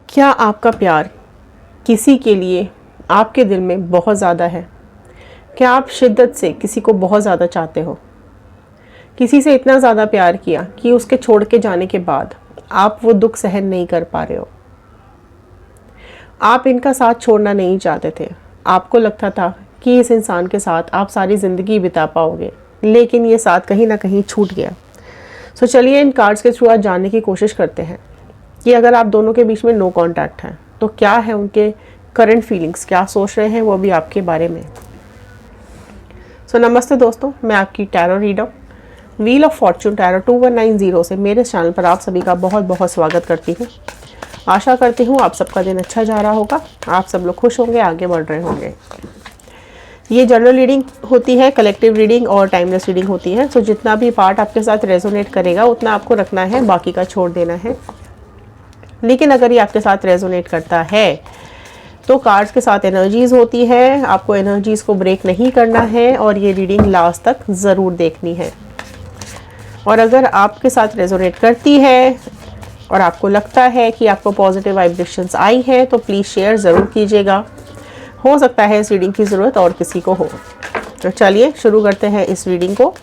क्या आपका प्यार किसी के लिए आपके दिल में बहुत ज़्यादा है? क्या आप शिद्दत से किसी को बहुत ज़्यादा चाहते हो? किसी से इतना ज़्यादा प्यार किया कि उसके छोड़ के जाने के बाद आप वो दुख सहन नहीं कर पा रहे हो? आप इनका साथ छोड़ना नहीं चाहते थे। आपको लगता था कि इस इंसान के साथ आप सारी ज़िंदगी बिता पाओगे, लेकिन ये साथ कहीं ना कहीं छूट गया। सो चलिए इन कार्ड्स के थ्रू आज जानने की कोशिश करते हैं कि अगर आप दोनों के बीच में नो कांटेक्ट है तो क्या है उनके करंट फीलिंग्स, क्या सोच रहे हैं वो भी आपके बारे में। नमस्ते दोस्तों, मैं आपकी tarot reader wheel of Fortune tarot 2190 से मेरे चैनल पर आप सभी का बहुत बहुत स्वागत करती हूँ। आशा करती हूँ आप सबका दिन अच्छा जा रहा होगा, आप सब लोग खुश होंगे, आगे बढ़ रहे होंगे। ये जनरल रीडिंग होती है, कलेक्टिव रीडिंग और टाइमलेस रीडिंग होती है। सो जितना भी पार्ट आपके साथ रेजोनेट करेगा उतना आपको रखना है, बाकी का छोड़ देना है। लेकिन अगर ये आपके साथ रेजोनेट करता है तो कार्ड्स के साथ एनर्जीज होती है, आपको एनर्जीज को ब्रेक नहीं करना है और ये रीडिंग लास्ट तक ज़रूर देखनी है। और अगर आपके साथ रेजोनेट करती है और आपको लगता है कि आपको पॉजिटिव वाइब्रेशंस आई है तो प्लीज़ शेयर ज़रूर कीजिएगा। हो सकता है इस रीडिंग की ज़रूरत और किसी को हो। तो चलिए शुरू करते हैं इस रीडिंग को।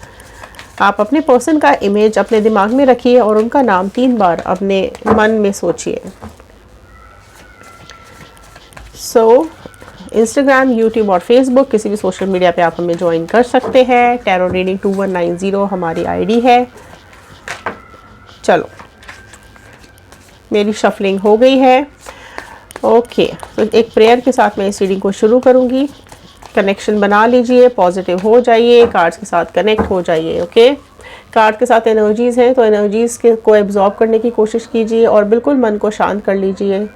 आप अपने पर्सन का इमेज अपने दिमाग में रखिए और उनका नाम 3 बार अपने मन में सोचिए। इंस्टाग्राम, यूट्यूब और फेसबुक किसी भी सोशल मीडिया पे आप हमें ज्वाइन कर सकते हैं। टैरो रीडिंग 2190 हमारी आईडी है। चलो, मेरी शफलिंग हो गई है। ओके, तो एक प्रेयर के साथ मैं इस रीडिंग को शुरू करूँगी। कनेक्शन बना लीजिए, पॉजिटिव हो जाइए, कार्ड्स के साथ कनेक्ट हो जाइए। ओके, कार्ड के साथ एनर्जीज़ हैं तो एनर्जीज़ को एब्जॉर्ब करने की कोशिश कीजिए और बिल्कुल मन को शांत कर लीजिए।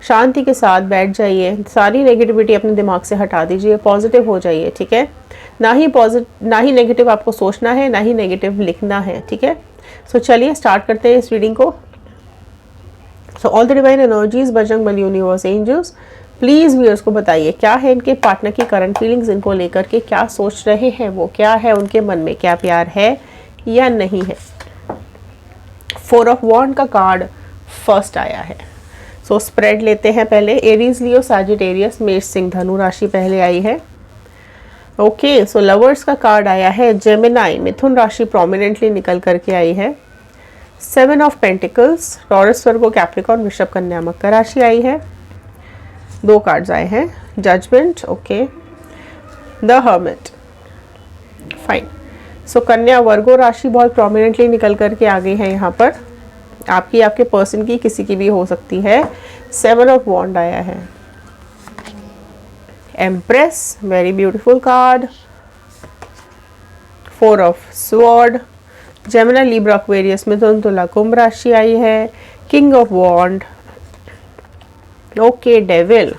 शांति के साथ बैठ जाइए, सारी नेगेटिविटी अपने दिमाग से हटा दीजिए, पॉजिटिव हो जाइए। ठीक है, ना ही नेगेटिव आपको सोचना है, ना ही नेगेटिव लिखना है। ठीक है, चलिए स्टार्ट करते हैं इस रीडिंग को। All the divine energies, Bajrang Bali, universe, angels, please viewers को बताइए क्या है इनके पार्टनर की करंट फीलिंग्स, इनको लेकर के क्या सोच रहे हैं, वो क्या है उनके मन में, क्या प्यार है या नहीं है। 4 ऑफ वॉन्ड का कार्ड फर्स्ट आया है। स्प्रेड लेते हैं पहले। एरीज, लियो, सैजिटेरियस, मेष, सिंह, धनु राशि पहले आई है। ओके, लवर्स का कार्ड आया है। जेमिनाई, मिथुन राशि प्रोमिनेंटली निकल करके आई है। 7 of pentacles, taurus, Virgo, Capricorn, वृषभ, कन्या, मकर राशि आई है। 2 कार्ड्स आए हैं। Judgement, okay, the hermit, fine. कन्या, वर्गो राशि बहुत प्रोमिनेंटली निकल करके आ गई है यहाँ पर। आपकी, आपके पर्सन की, किसी की भी हो सकती है। 7 ऑफ वॉन्ड आया है। Empress, very beautiful card. 4 of sword, Gemini, Libra, Aquarius, मिथुन, तुला, कुंभ राशि आई है। King of wand, okay, devil,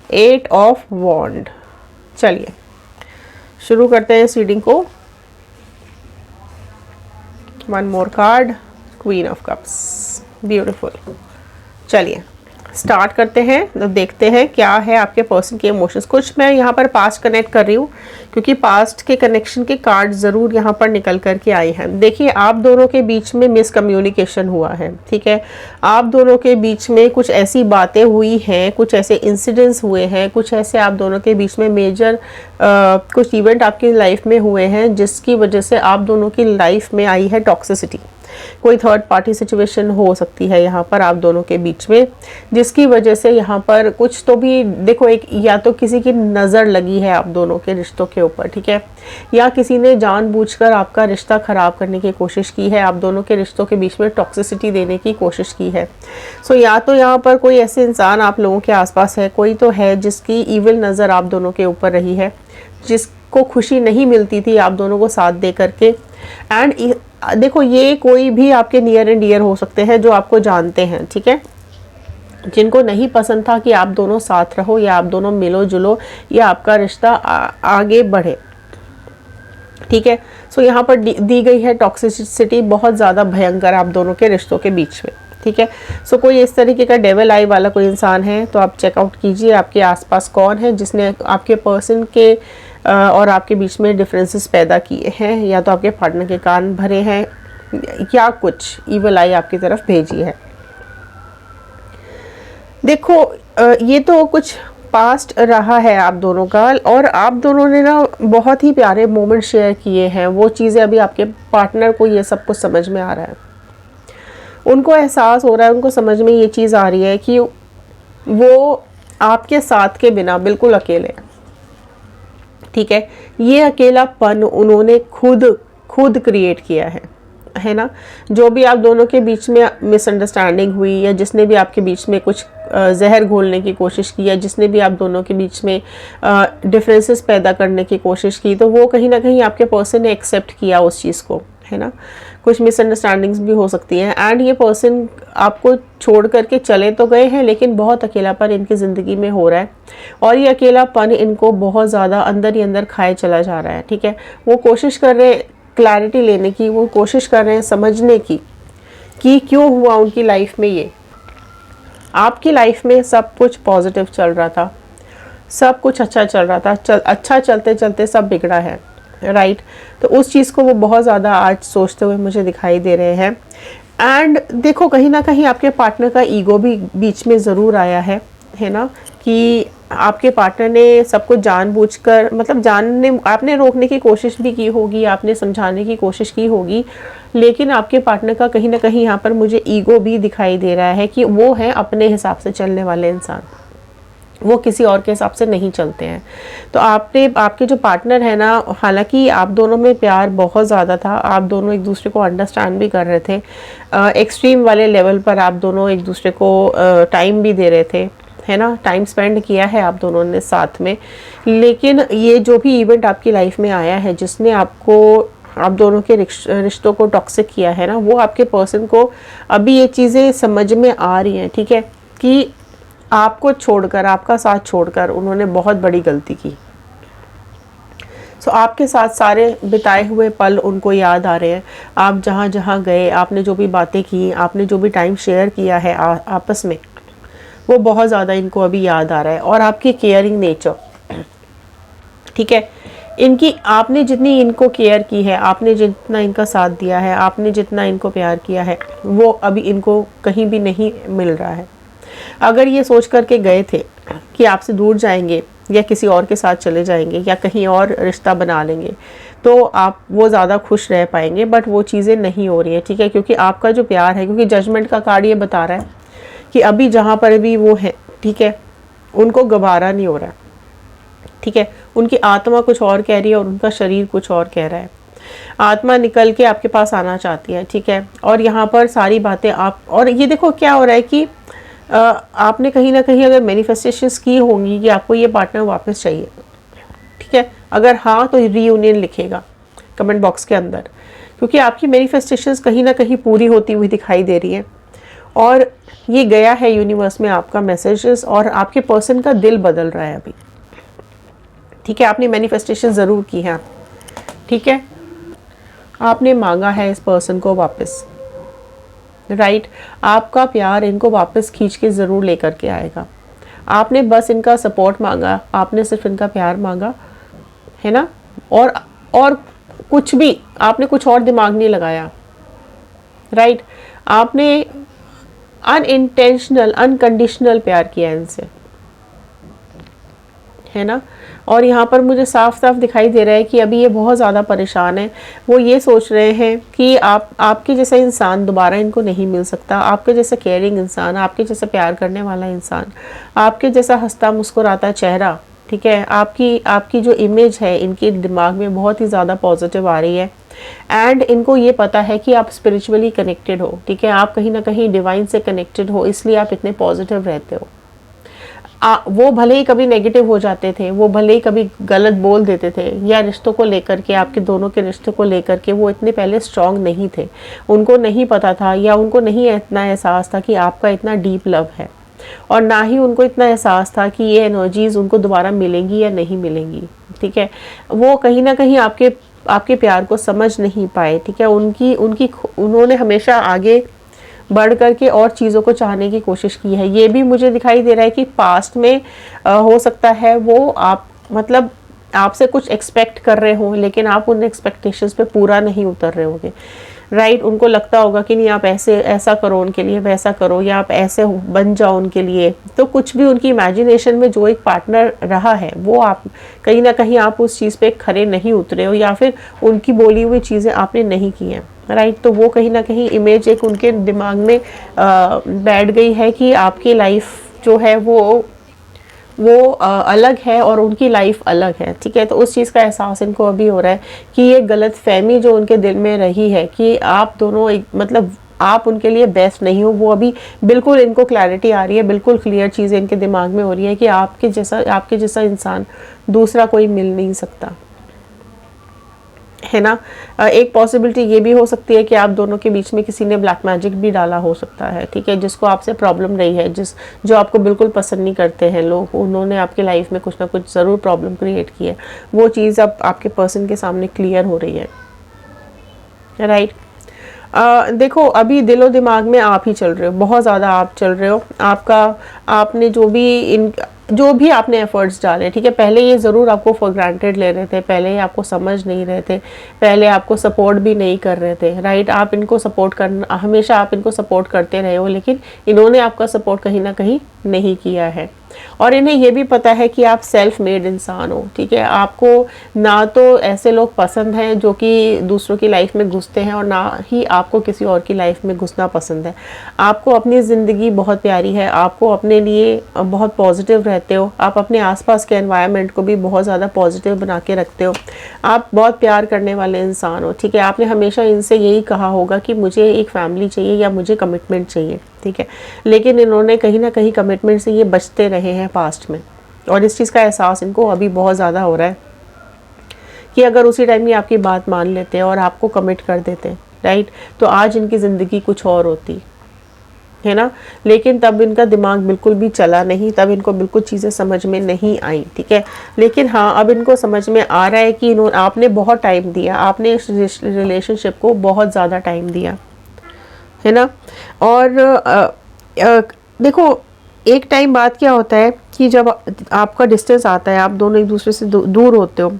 8 of wand. चलिए शुरू करते हैं इस रीडिंग को। 1 more card, queen of cups, beautiful. चलिए स्टार्ट करते हैं, तो देखते हैं क्या है आपके पर्सन के इमोशंस। कुछ मैं यहाँ पर पास्ट कनेक्ट कर रही हूँ क्योंकि पास्ट के कनेक्शन के कार्ड ज़रूर यहाँ पर निकल करके आए हैं। देखिए, आप दोनों के बीच में मिसकम्युनिकेशन हुआ है। ठीक है, आप दोनों के बीच में कुछ ऐसी बातें हुई हैं, कुछ ऐसे इंसिडेंट्स हुए हैं, कुछ ऐसे आप दोनों के बीच में मेजर कुछ इवेंट आपकी लाइफ में हुए हैं जिसकी वजह से आप दोनों की लाइफ में आई है टॉक्सिसिटी। कोई थर्ड पार्टी सिचुएशन हो सकती है यहाँ पर आप दोनों के बीच में, जिसकी वजह से यहाँ पर कुछ तो भी देखो, एक या तो किसी की नज़र लगी है आप दोनों के रिश्तों के ऊपर। ठीक है, या किसी ने जानबूझकर आपका रिश्ता ख़राब करने की कोशिश की है, आप दोनों के रिश्तों के बीच में टॉक्सिसिटी देने की कोशिश की है। या तो यहाँ पर कोई ऐसे इंसान आप लोगों के आसपास है, कोई तो है जिसकी ईविल नज़र आप दोनों के ऊपर रही है, जिसको खुशी नहीं मिलती थी आप दोनों को साथ दे करके। एंड देखो, ये कोई भी आपके नियर एंड डियर हो सकते हैं जो आपको जानते हैं। ठीक है, जिनको नहीं पसंद था कि आप दोनों साथ रहो या आप दोनों मिलो जुलो या आपका रिश्ता आगे बढ़े। ठीक है, यहाँ पर दी गई है टॉक्सिसिटी बहुत ज़्यादा भयंकर आप दोनों के रिश्तों के बीच में। ठीक है, कोई इस तरीके का डेविल आई वाला कोई इंसान है तो आप चेकआउट कीजिए आपके आसपास कौन है जिसने आपके पर्सन के और आपके बीच में डिफरेंसेस पैदा किए हैं, या तो आपके पार्टनर के कान भरे हैं या कुछ ईवल आई आपकी तरफ भेजी है। देखो ये तो कुछ पास्ट रहा है आप दोनों का, और आप दोनों ने ना बहुत ही प्यारे मोमेंट शेयर किए हैं। वो चीज़ें अभी आपके पार्टनर को ये सब कुछ समझ में आ रहा है, उनको एहसास हो रहा है, उनको समझ में ये चीज़ आ रही है कि वो आपके साथ के बिना बिल्कुल अकेले हैं। ठीक है, ये अकेलापन उन्होंने खुद क्रिएट किया है ना। जो भी आप दोनों के बीच में मिसअंडरस्टैंडिंग हुई, या जिसने भी आपके बीच में कुछ जहर घोलने की कोशिश की, या जिसने भी आप दोनों के बीच में डिफरेंसेस पैदा करने की कोशिश की, तो वो कहीं ना कहीं आपके पर्सन ने एक्सेप्ट किया उस चीज़ को, है ना। कुछ मिसअंडरस्टैंडिंग्स भी हो सकती हैं, एंड ये पर्सन आपको छोड़ करके चले तो गए हैं, लेकिन बहुत अकेलापन इनकी ज़िंदगी में हो रहा है, और ये अकेलापन इनको बहुत ज़्यादा अंदर ही अंदर खाए चला जा रहा है। ठीक है, वो कोशिश कर रहे हैं क्लैरिटी लेने की, वो कोशिश कर रहे हैं समझने की कि क्यों हुआ उनकी लाइफ में ये। आपकी लाइफ में सब कुछ पॉजिटिव चल रहा था, सब कुछ अच्छा चल रहा था, अच्छा चलते चलते सब बिगड़ा है, राइट। तो उस चीज़ को वो बहुत ज़्यादा आज सोचते हुए मुझे दिखाई दे रहे हैं। एंड देखो, कहीं ना कहीं आपके पार्टनर का ईगो भी बीच में ज़रूर आया है ना, कि आपके पार्टनर ने सब कुछ जानबूझकर, मतलब जानने, आपने रोकने की कोशिश भी की होगी, आपने समझाने की कोशिश की होगी, लेकिन आपके पार्टनर का कहीं ना कहीं यहाँ पर मुझे ईगो भी दिखाई दे रहा है कि वो है अपने हिसाब से चलने वाले इंसान, वो किसी और के हिसाब से नहीं चलते हैं। तो आपके जो पार्टनर है ना, हालांकि आप दोनों में प्यार बहुत ज़्यादा था, आप दोनों एक दूसरे को अंडरस्टैंड भी कर रहे थे, एक्सट्रीम वाले लेवल पर आप दोनों एक दूसरे को टाइम भी दे रहे थे, है ना, टाइम स्पेंड किया है आप दोनों ने साथ में। लेकिन ये जो भी इवेंट आपकी लाइफ में आया है, जिसने आप दोनों के रिश्तों को टॉक्सिक किया है ना, वो आपके पर्सन को अभी ये चीज़ें समझ में आ रही हैं, ठीक है, कि आपको छोड़कर, आपका साथ छोड़कर उन्होंने बहुत बड़ी गलती की। सो आपके साथ सारे बिताए हुए पल उनको याद आ रहे हैं। आप जहाँ जहाँ गए, आपने जो भी बातें की, आपने जो भी टाइम शेयर किया है आपस में, वो बहुत ज़्यादा इनको अभी याद आ रहा है। और आपकी केयरिंग नेचर, ठीक है, इनकी, आपने जितनी इनको केयर की है, आपने जितना इनका साथ दिया है, आपने जितना इनको प्यार किया है, वो अभी इनको कहीं भी नहीं मिल रहा है। अगर ये सोच करके गए थे कि आपसे दूर जाएंगे, या किसी और के साथ चले जाएंगे, या कहीं और रिश्ता बना लेंगे, तो आप वो ज़्यादा खुश रह पाएंगे, बट वो चीज़ें नहीं हो रही है, ठीक है, क्योंकि आपका जो प्यार है, क्योंकि जजमेंट का कार्ड ये बता रहा है कि अभी जहाँ पर भी वो है, ठीक है, उनको गवारा नहीं हो रहा है, ठीक है, उनकी आत्मा कुछ और कह रही है और उनका शरीर कुछ और कह रहा है। आत्मा निकल के आपके पास आना चाहती है, ठीक है, और यहाँ पर सारी बातें आप, और ये देखो क्या हो रहा है कि आपने कहीं ना कहीं अगर मैनिफेस्टेशंस की होंगी कि आपको ये पार्टनर वापस चाहिए, ठीक है, अगर हाँ तो रीयूनियन लिखेगा कमेंट बॉक्स के अंदर, क्योंकि आपकी मैनिफेस्टेशंस कहीं ना कहीं पूरी होती हुई दिखाई दे रही है, और ये गया है यूनिवर्स में आपका मैसेजेस, और आपके पर्सन का दिल बदल रहा है अभी, ठीक है। आपने मैनिफेस्टेशन ज़रूर की है, ठीक है, आपने मांगा है इस पर्सन को वापस, राइट। आपका प्यार इनको वापस खींच के ज़रूर लेकर के आएगा। आपने बस इनका सपोर्ट मांगा, आपने सिर्फ इनका प्यार मांगा, है ना, और कुछ भी, आपने कुछ और दिमाग नहीं लगाया, राइट। आपने अनइंटेंशनल, अनकंडीशनल प्यार किया इनसे, है ना। और यहाँ पर मुझे साफ साफ दिखाई दे रहा है कि अभी ये बहुत ज़्यादा परेशान है। वो ये सोच रहे हैं कि आपके जैसा इंसान दोबारा इनको नहीं मिल सकता, आपके जैसा केयरिंग इंसान, आपके जैसा प्यार करने वाला इंसान, आपके जैसा हंसता मुस्कुराता चेहरा, ठीक है, आपकी जो इमेज है इनके दिमाग में बहुत ही ज़्यादा पॉजिटिव आ रही है। एंड इनको ये पता है कि आप स्पिरिचुअली कनेक्टेड हो, ठीक है, आप कहीं ना कहीं डिवाइन से कनेक्टेड हो, इसलिए आप इतने पॉजिटिव रहते हो। वो भले ही कभी नेगेटिव हो जाते थे, वो भले ही कभी गलत बोल देते थे, या रिश्तों को लेकर के, आपके दोनों के रिश्तों को लेकर के वो इतने पहले स्ट्रांग नहीं थे, उनको नहीं पता था, या उनको नहीं इतना एहसास था कि आपका इतना डीप लव है, और ना ही उनको इतना एहसास था कि ये एनर्जीज उनको दोबारा मिलेंगी या नहीं मिलेंगी, ठीक है। वो कहीं ना कहीं आपके प्यार को समझ नहीं पाए, ठीक है। उन्होंने हमेशा आगे बढ़ करके और चीज़ों को चाहने की कोशिश की है। ये भी मुझे दिखाई दे रहा है कि पास्ट में हो सकता है वो मतलब आपसे कुछ एक्सपेक्ट कर रहे हो, लेकिन आप उन एक्सपेक्टेशंस पे पूरा नहीं उतर रहे होगे। राइट। उनको लगता होगा कि नहीं आप ऐसे ऐसा करो उनके लिए, वैसा करो, या आप ऐसे बन जाओ उनके लिए। तो कुछ भी उनकी इमेजिनेशन में जो एक पार्टनर रहा है वो आप कहीं ना कहीं आप उस चीज़ पे खरे नहीं उतरे हो, या फिर उनकी बोली हुई चीज़ें आपने नहीं की हैं, राइट। तो वो कहीं ना कहीं इमेज एक उनके दिमाग में बैठ गई है कि आपकी लाइफ जो है वो अलग है और उनकी लाइफ अलग है, ठीक है। तो उस चीज़ का एहसास इनको अभी हो रहा है कि ये गलत फहमी जो उनके दिल में रही है कि आप दोनों एक मतलब आप उनके लिए बेस्ट नहीं हो, वो अभी बिल्कुल इनको क्लैरिटी आ रही है, बिल्कुल क्लियर चीज़ें इनके दिमाग में हो रही है कि आपके जैसा इंसान दूसरा कोई मिल नहीं सकता, है ना। एक पॉसिबिलिटी ये भी हो सकती है कि आप दोनों के बीच में किसी ने ब्लैक मैजिक भी डाला हो सकता है, ठीक है, जिसको आपसे प्रॉब्लम रही है, जो आपको बिल्कुल पसंद नहीं करते हैं लोग, उन्होंने आपके लाइफ में कुछ ना कुछ ज़रूर प्रॉब्लम क्रिएट की है। वो चीज़ अब आपके पर्सन के सामने क्लियर हो रही है, राइट। देखो अभी दिलो दिमाग में आप ही चल रहे हो, बहुत ज़्यादा आप चल रहे हो। आपने जो भी आपने एफर्ट्स डाले, ठीक है, पहले ये ज़रूर आपको फॉर ग्रांटेड ले रहे थे, पहले आपको समझ नहीं रहे थे, पहले आपको सपोर्ट भी नहीं कर रहे थे, राइट। आप इनको सपोर्ट करना, हमेशा आप इनको सपोर्ट करते रहे हो, लेकिन इन्होंने आपका सपोर्ट कहीं ना कहीं नहीं किया है। और इन्हें ये भी पता है कि आप सेल्फ मेड इंसान हो, ठीक है। आपको ना तो ऐसे लोग पसंद हैं जो कि दूसरों की लाइफ में घुसते हैं, और ना ही आपको किसी और की लाइफ में घुसना पसंद है। आपको अपनी ज़िंदगी बहुत प्यारी है, आपको अपने लिए बहुत पॉजिटिव रहते हो, आप अपने आसपास के एनवायरनमेंट को भी बहुत ज़्यादा पॉजिटिव बना के रखते हो, आप बहुत प्यार करने वाले इंसान हो, ठीक है। आपने हमेशा इनसे यही कहा होगा कि मुझे एक फैमिली चाहिए या मुझे कमिटमेंट चाहिए, ठीक है। लेकिन इन्होंने कहीं ना कहीं कमिटमेंट से ये बचते रहे हैं पास्ट में, और इस चीज़ का एहसास इनको अभी बहुत ज़्यादा हो रहा है कि अगर उसी टाइम ये आपकी बात मान लेते और आपको कमिट कर देते, राइट, तो आज इनकी ज़िंदगी कुछ और होती, है ना। लेकिन तब इनका दिमाग बिल्कुल भी चला नहीं, तब इनको बिल्कुल चीज़ें समझ में नहीं आई, ठीक है। लेकिन हाँ, अब इनको समझ में आ रहा है कि आपने बहुत टाइम दिया, आपने इस रिलेशनशिप को बहुत ज़्यादा टाइम दिया, है ना। और देखो एक टाइम बाद क्या होता है कि जब आपका डिस्टेंस आता है, आप दोनों एक दूसरे से दूर होते हो,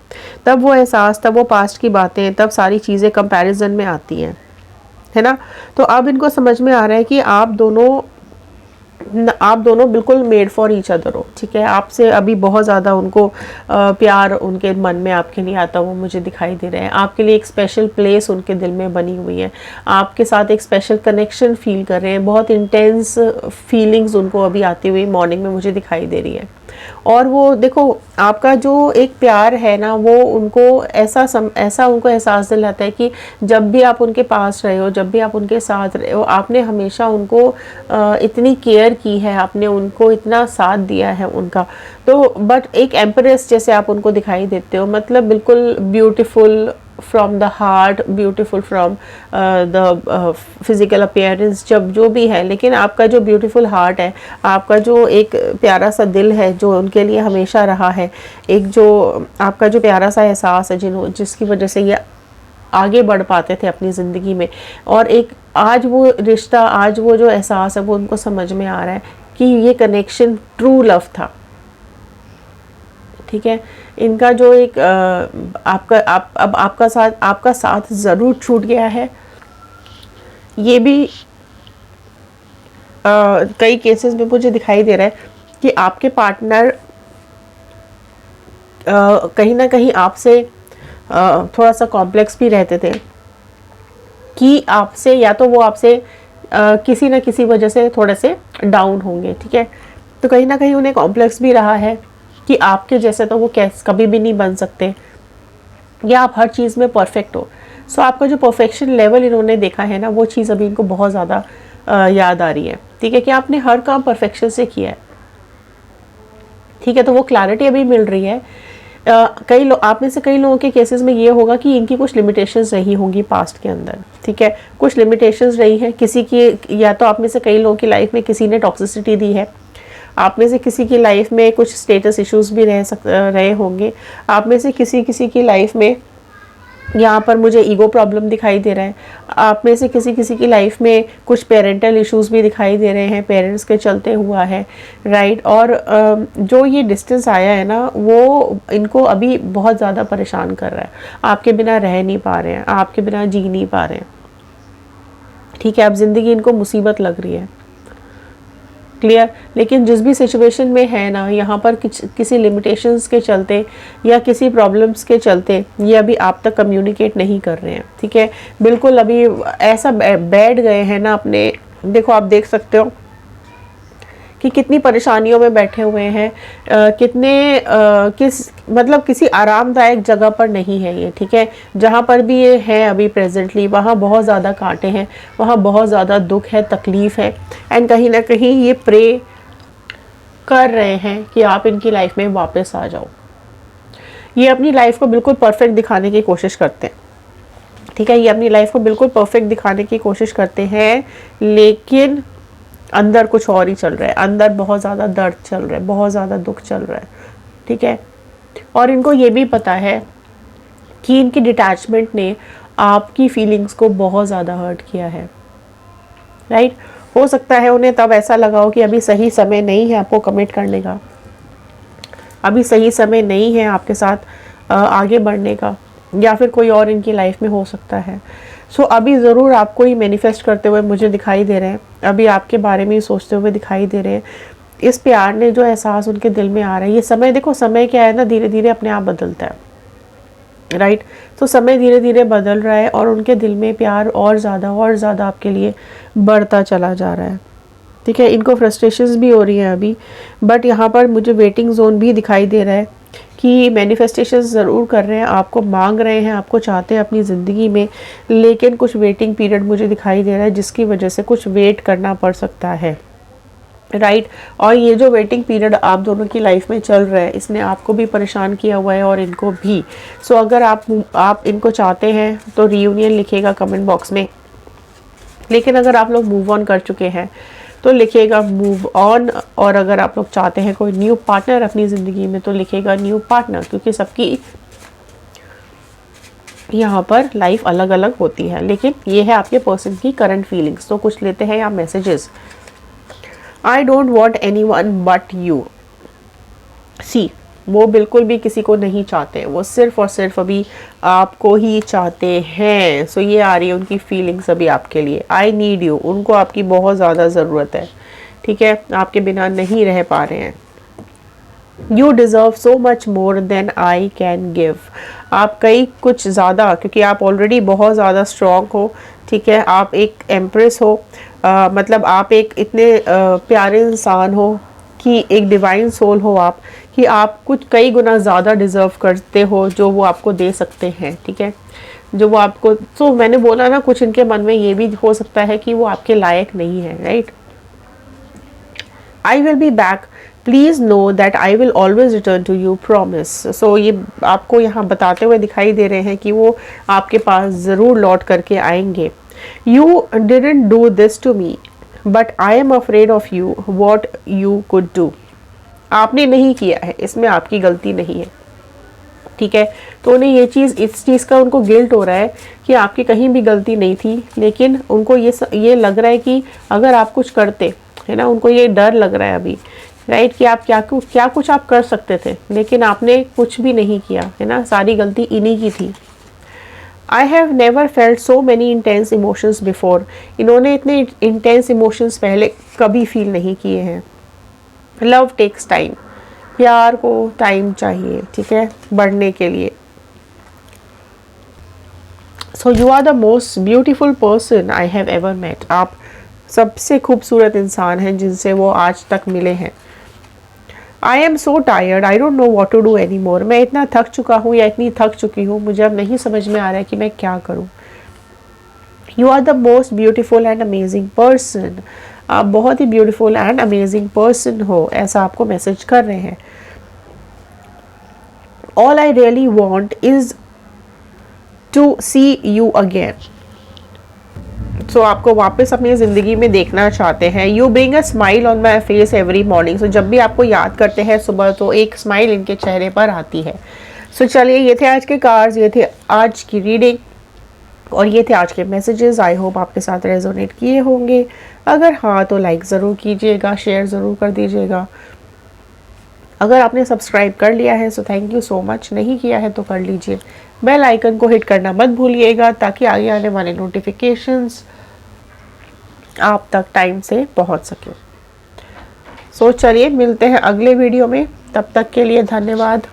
तब वो एहसास, तब वो पास्ट की बातें, तब सारी चीज़ें कंपैरिजन में आती हैं, है ना। तो अब इनको समझ में आ रहा है कि आप दोनों बिल्कुल मेड फॉर ईच अदर हो, ठीक है। आपसे अभी बहुत ज़्यादा उनको प्यार उनके मन में आपके लिए आता हुआ मुझे दिखाई दे रहा है। आपके लिए एक स्पेशल प्लेस उनके दिल में बनी हुई है, आपके साथ एक स्पेशल कनेक्शन फील कर रहे हैं, बहुत इंटेंस फीलिंग्स उनको अभी आती हुई मॉर्निंग में मुझे दिखाई दे रही है। और वो देखो आपका जो एक प्यार है ना, वो उनको ऐसा उनको एहसास दिलाता है कि जब भी आप उनके पास रहे हो, जब भी आप उनके साथ रहे हो, आपने हमेशा उनको इतनी केयर की है, आपने उनको इतना साथ दिया है उनका। तो बट एक एम्प्रेस जैसे आप उनको दिखाई देते हो, मतलब बिल्कुल beautiful from the heart, beautiful from the physical appearance, जब जो भी है, लेकिन आपका जो ब्यूटीफुल हार्ट है, आपका जो एक प्यारा सा दिल है जो उनके लिए हमेशा रहा है, एक जो आपका जो प्यारा सा एहसास है जिसकी वजह से ये आगे बढ़ पाते थे अपनी ज़िंदगी में, और एक आज वो रिश्ता, आज वो जो एहसास है वो उनको समझ में आ रहा है कि ये कनेक्शन ट्रू लव था, ठीक है। इनका जो एक अब आपका साथ ज़रूर छूट गया है। ये भी कई केसेस में मुझे दिखाई दे रहा है कि आपके पार्टनर कहीं ना कहीं आपसे थोड़ा सा कॉम्प्लेक्स भी रहते थे कि आपसे, या तो वो आपसे किसी न किसी वजह से थोड़े से डाउन होंगे, ठीक है। तो कहीं ना कहीं उन्हें कॉम्प्लेक्स भी रहा है कि आपके जैसे तो वो कभी भी नहीं बन सकते, या आप हर चीज़ में परफेक्ट हो। सो आपका जो परफेक्शन लेवल इन्होंने देखा है ना, वो चीज़ अभी इनको बहुत ज़्यादा याद आ रही है, ठीक है, कि आपने हर काम परफेक्शन से किया है, ठीक है। तो वो क्लैरिटी अभी मिल रही है। आप में से कई लोगों के केसेस में ये होगा कि इनकी कुछ लिमिटेशंस रही होंगी पास्ट के अंदर, ठीक है, कुछ लिमिटेशंस रही हैं किसी की, या तो आप में से कई लोगों की लाइफ में किसी ने टॉक्सिसिटी दी है, आप में से किसी की लाइफ में कुछ स्टेटस इश्यूज भी रहे होंगे, आप में से किसी की लाइफ में यहाँ पर मुझे ईगो प्रॉब्लम दिखाई दे रहा है, आप में से किसी की लाइफ में कुछ पेरेंटल इश्यूज भी दिखाई दे रहे हैं, पेरेंट्स के चलते हुआ है, राइट। और जो ये डिस्टेंस आया है ना, वो इनको अभी बहुत ज़्यादा परेशान कर रहा है। आपके बिना रह नहीं पा रहे हैं, आपके बिना जी नहीं पा रहे हैं, ठीक है, अब ज़िंदगी इनको मुसीबत लग रही है, क्लियर। लेकिन जिस भी सिचुएशन में है ना, यहाँ पर किसी लिमिटेशंस के चलते या किसी प्रॉब्लम्स के चलते ये अभी आप तक कम्युनिकेट नहीं कर रहे हैं, ठीक है। बिल्कुल अभी ऐसा बैठ गए हैं ना अपने, देखो आप देख सकते हो कि कितनी परेशानियों में बैठे हुए हैं, मतलब किसी आरामदायक जगह पर नहीं है ये, ठीक है। जहाँ पर भी ये है अभी प्रेजेंटली, वहाँ बहुत ज़्यादा कांटे हैं, वहाँ बहुत ज़्यादा दुख है, तकलीफ़ है, एंड कहीं ना कहीं ये प्रे कर रहे हैं कि आप इनकी लाइफ में वापस आ जाओ। ये अपनी लाइफ को बिल्कुल परफेक्ट दिखाने की कोशिश करते हैं, ठीक है। ये अपनी लाइफ को बिल्कुल परफेक्ट दिखाने की कोशिश करते हैं, लेकिन अंदर कुछ और ही चल रहा है, अंदर बहुत ज़्यादा दर्द चल रहा है, बहुत ज़्यादा दुख चल रहा है, ठीक है। और इनको ये भी पता है कि इनकी डिटैचमेंट ने आपकी फीलिंग्स को बहुत ज़्यादा हर्ट किया है, राइट। हो सकता है उन्हें तब ऐसा लगा हो कि अभी सही समय नहीं है आपको कमिट करने का, अभी सही समय नहीं है आपके साथ आगे बढ़ने का, या फिर कोई और इनकी लाइफ में हो सकता है। सो अभी ज़रूर आपको ही मैनिफेस्ट करते हुए मुझे दिखाई दे रहे हैं, अभी आपके बारे में ही सोचते हुए दिखाई दे रहे हैं। इस प्यार ने जो एहसास उनके दिल में आ रहा है, ये समय, देखो समय क्या है ना, धीरे धीरे अपने आप बदलता है, राइट। तो समय धीरे धीरे बदल रहा है और उनके दिल में प्यार और ज़्यादा आपके लिए बढ़ता चला जा रहा है, ठीक है। इनको फ्रस्ट्रेशंस भी हो रही हैं अभी, बट यहाँ पर मुझे वेटिंग जोन भी दिखाई दे रहा है कि मैनिफेस्टेशंस ज़रूर कर रहे हैं, आपको मांग रहे हैं, आपको चाहते हैं अपनी ज़िंदगी में, लेकिन कुछ वेटिंग पीरियड मुझे दिखाई दे रहा है जिसकी वजह से कुछ वेट करना पड़ सकता है, राइट। और ये जो वेटिंग पीरियड आप दोनों की लाइफ में चल रहा है, इसने आपको भी परेशान किया हुआ है और इनको भी। सो अगर आप इनको चाहते हैं तो रीयूनियन लिखिएगा कमेंट बॉक्स में, लेकिन अगर आप लोग मूव ऑन कर चुके हैं तो लिखिएगा मूव ऑन, और अगर आप लोग चाहते हैं कोई न्यू पार्टनर अपनी ज़िंदगी में तो लिखिएगा न्यू पार्टनर, क्योंकि सबकी यहाँ पर लाइफ अलग अलग होती है। लेकिन ये है आपके पर्सन की करंट फीलिंग्स। तो कुछ लेते हैं यहाँ messages. I don't want any one but you. See, वो बिल्कुल भी किसी को नहीं चाहते, वो सिर्फ और सिर्फ अभी आपको ही चाहते हैं। सो ये आ रही है उनकी फीलिंग्स अभी आपके लिए। आई नीड यू, उनको आपकी बहुत ज़्यादा ज़रूरत है, ठीक है, आपके बिना नहीं रह पा रहे हैं। You deserve so much more than I can give. आप कई कुछ ज़्यादा, क्योंकि आप ऑलरेडी बहुत ज़्यादा स्ट्रॉन्ग हो, ठीक है, आप एक एम्प्रेस हो, मतलब आप एक इतने प्यारे इंसान हो कि एक डिवाइन सोल हो आप, कि आप कुछ कई गुना ज़्यादा डिज़र्व करते हो जो वो आपको दे सकते हैं, ठीक है, जो वो आपको। तो मैंने बोला ना, कुछ इनके मन में ये भी हो सकता है कि वो आपके लायक नहीं है, right. I will be back, please know that I will always return to you, promise. So ये आपको यहाँ बताते हुए दिखाई दे रहे हैं कि वो आपके पास ज़रूर लौट करके आएंगे। You didn't do this to me but I am afraid of you, what you could do. आपने नहीं किया है, इसमें आपकी गलती नहीं है, ठीक है। तो उन्हें ये चीज़, इस चीज़ का उनको गिल्ट हो रहा है कि आपकी कहीं भी गलती नहीं थी, लेकिन उनको ये लग रहा है कि अगर आप कुछ करते, है ना, उनको ये डर लग रहा है अभी, राइट, कि आप क्या कुछ आप कर सकते थे, लेकिन आपने कुछ भी नहीं किया, है ना, सारी गलती इन्हीं की थी। I have never felt so many intense emotions before. इन्होंने इतने इंटेंस इमोशंस पहले कभी फील नहीं किए हैं। लव टेक्स टाइम, प्यार को टाइम चाहिए, ठीक है, बढ़ने के लिए। So you are the most beautiful person I have ever met. आप सबसे खूबसूरत इंसान हैं जिनसे वो आज तक मिले हैं। I am so tired, I don't know what to do any more. मैं इतना थक चुका हूँ या इतनी थक चुकी हूँ, मुझे अब नहीं समझ में आ रहा है कि मैं क्या करूँ। You are the most beautiful and amazing person. आप बहुत ही ब्यूटीफुल एंड अमेजिंग पर्सन हो, ऐसा आपको मैसेज कर रहे हैं। All I really want is to see you again. So आपको वापस अपनी ज़िंदगी में देखना चाहते हैं। You bring a smile on my face every morning. So जब भी आपको याद करते हैं सुबह, तो एक स्माइल इनके चेहरे पर आती है। सो चलिए, ये थे आज के कार्ड्स, ये थे आज की रीडिंग और ये थे आज के मैसेजेस। आई होप आपके साथ रेजोनेट किए होंगे। अगर हाँ तो लाइक ज़रूर कीजिएगा, शेयर ज़रूर कर दीजिएगा। अगर आपने सब्सक्राइब कर लिया है so thank you so much, नहीं किया है तो कर लीजिए। बेल आइकन को हिट करना मत भूलिएगा ताकि आगे आने वाले नोटिफिकेशंस आप तक टाइम से पहुंच सके। सो चलिए मिलते हैं अगले वीडियो में, तब तक के लिए धन्यवाद।